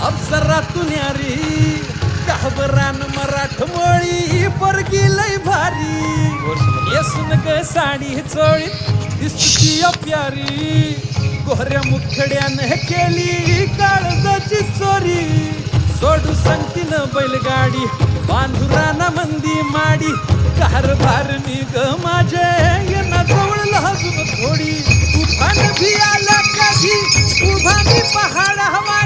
अप्सरातून यारी काबरान मराठमोळी पोरगी लय भारी येसून ग साडी चोळी दिसती प्यारी गोऱ्या मुखड्यानं केली काळजाची चोरी सोडू सांगतीन बैलगाडी बांधुराना मंदी माडी कारभार निग माझे येना जवळ लहजून थोडी तुफान भी आला कधी उभा मी पहाड हवा